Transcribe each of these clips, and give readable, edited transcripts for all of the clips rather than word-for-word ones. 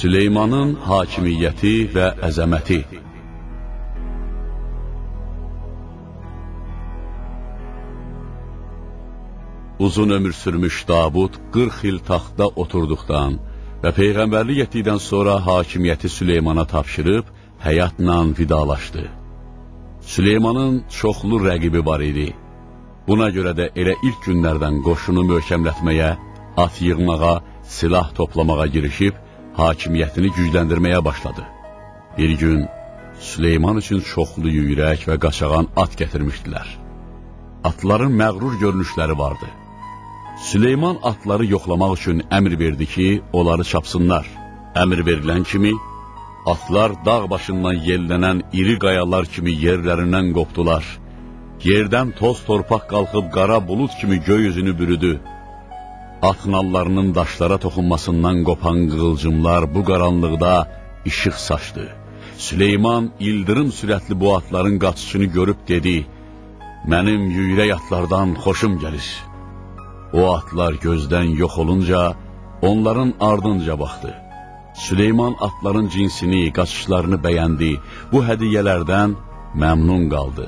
Süleymanın hakimiyyəti və əzəməti. Uzun ömür sürmüş Davud 40 il taxtda oturduqdan və peyğəmbərlik etdikdən sonra hakimiyyəti Süleymana tapşırıb həyatla vidalaşdı. Süleymanın çoxlu rəqibi var idi. Buna görə də elə ilk günlərdən qoşunu möhkəmlətməyə, at yığmağa, silah toplamağa girişib, hakimiyyətini gücləndirməyə başladı. Bir gün Süleyman üçün çoxlu yüyrək və qaçağan at gətirmişdilər. Atların məğrur görünüşləri vardı. Süleyman atları yoxlamaq üçün əmr verdi ki, onları çapsınlar. Əmr verilən kimi, atlar dağ başından yellənən iri qayalar kimi yerlərindən qopdular. Yerdən toz torpaq qalxıb qara bulud kimi göy üzünü bürüdü. At nallarının daşlara toxunmasından qopan qığılcımlar bu qaranlıqda işıq saçdı. Süleyman ildırım sürətli bu atların qaçışını görüb dedi, "Mənim yüyrək atlardan xoşum gəlir." O atlar gözdən yox olunca, onların ardınca baxdı. Süleyman atların cinsini, qaçışlarını bəyəndi, bu hədiyyələrdən məmnun qaldı.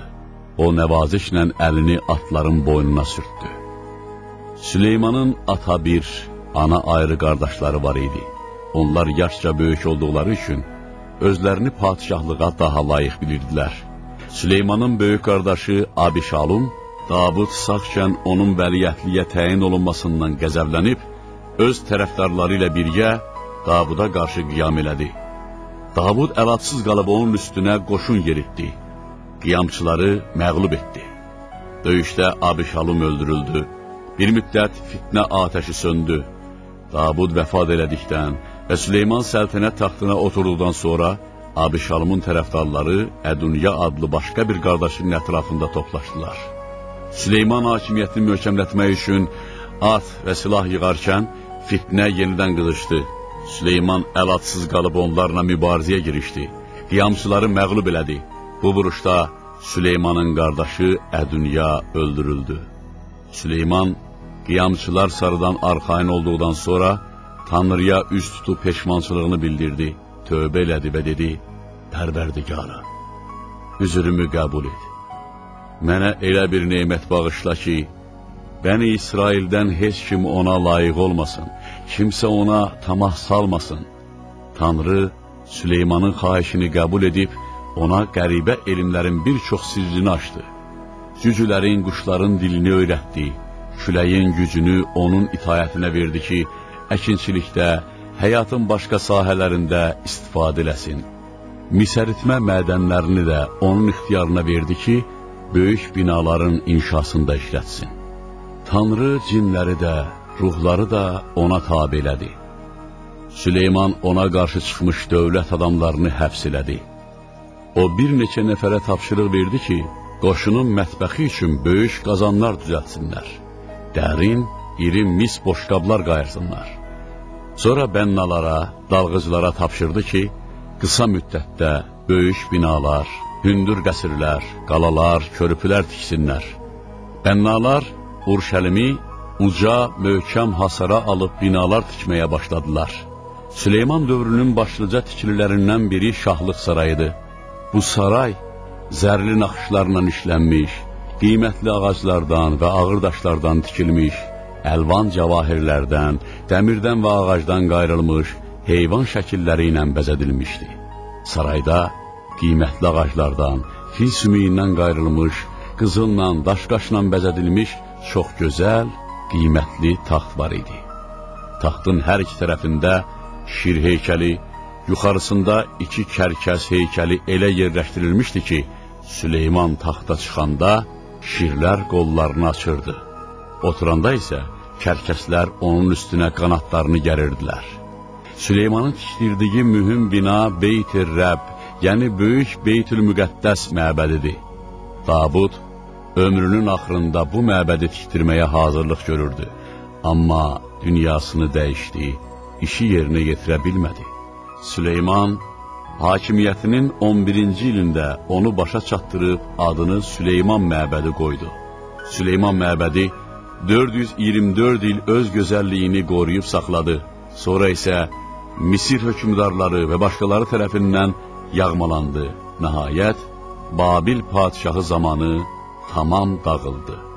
O nəvazişlə əlini atların boynuna sürtdü. Süleymanın ata bir, ana ayrı qardaşları var idi. Onlar yaşca böyük olduqları üçün özlərini padişahlığa daha layiq bilirdilər. Süleymanın böyük qardaşı Abişalum, Davud sağkən onun vəliyyətliyə təyin olunmasından qəzəblənib, öz tərəfdarları ilə birgə Davuda qarşı qiyam elədi. Davud əlacsız qalıb onun üstünə qoşun yeritdi. Qiyamçıları məğlub etdi. Döyüşdə Abişalum öldürüldü. Bir müddət fitnə atəşi söndü. Davud vəfat elədikdən və Süleyman səltənət taxtına oturduqdan sonra Abişalumun tərəfdarları Ədunya adlı başqa bir qardaşının ətrafında toplaşdılar. Süleyman hakimiyyətini möhkəmlətmək üçün at və silah yığarkən fitnə yenidən qızışdı. Süleyman əlacsız qalıb onlarla mübarizəyə girişdi. Qiyamçıları məğlub elədi. Bu vuruşda Süleymanın qardaşı Ədunya öldürüldü. Süleyman qiyamçılar sarıdan arxayın olduqdan sonra Tanrıya üz tutub peşmançılığını bildirdi, tövbə elədi və dedi, "Pərverdigara, üzrümü qəbul et. Mənə elə bir nemət bağışla ki, Bəni İsraildən heç kim ona layiq olmasın, kimsə ona tamah salmasın." Tanrı Süleymanın xahişini qəbul edib, ona qəribə elmlərin bir çox sirrini açdı. Cücülərin, quşların dilini öyrətdi, küləyin gücünü onun itayətinə verdi ki, əkinçilikdə, həyatın başqa sahələrində istifadə eləsin. Misəritmə mədənlərini də onun ixtiyarına verdi ki, böyük binaların inşasında işlətsin. Tanrı cinləri də, ruhları da ona tabe elədi. Süleyman ona qarşı çıxmış dövlət adamlarını həbs elədi. O bir neçə nəfərə tapşırıq verdi ki, qoşunun mətbəxi üçün böyük qazanlar düzəltsinlər. Dərin, iri mis boşqablar qayarsınlar. Sonra bənnalara, dalğıcılara tapşırdı ki, qısa müddətdə böyük binalar, hündür qəsrlər, qalalar, körpülər tiksinlər. Bənnalar Urşəlimi uca, möhkəm hasara alıb binalar tikməyə başladılar. Süleyman dövrünün başlıca tikililərindən biri Şahlıq sarayıdır. Bu saray zərli naxışlarla işlənmiş, qiymətli ağaclardan və ağır daşlardan tikilmiş, əlvan cavahirlərdən, dəmirdən və ağacdan qayrılmış, heyvan şəkilləri ilə bəzədilmişdi. Sarayda qiymətli ağaclardan, fil sümüyündən qayrılmış, qızılla, daşqaşla bəzədilmiş çox gözəl, qiymətli taxt var idi. Taxtın hər iki tərəfində şir heykəli, yuxarısında iki kərkəs heykəli elə yerləşdirilmişdi ki, Süleyman taxta çıxanda şirlər qollarını açırdı. Oturanda isə kərkəslər onun üstünə qanatlarını gərirdilər. Süleymanın tikdirdiyi mühüm bina Beyt-i Rəbb, yəni Böyük Beytül-Müqəddəs məbədidir. Davud ömrünün axırında bu məbədi tikdirməyə hazırlıq görürdü. Amma dünyasını dəyişdi, işi yerinə yetirə bilmədi. Süleyman hakimiyyətinin 11-ci ilində onu başa çatdırıb adını Süleyman məbədi qoydu. Süleyman məbədi 424 il öz gözəlliyini qoruyub saxladı. Sonra isə Misir hökmdarları və başqaları tərəfindən yağmalandı. Nəhayət, Babil padişahı zamanı tamam dağıldı.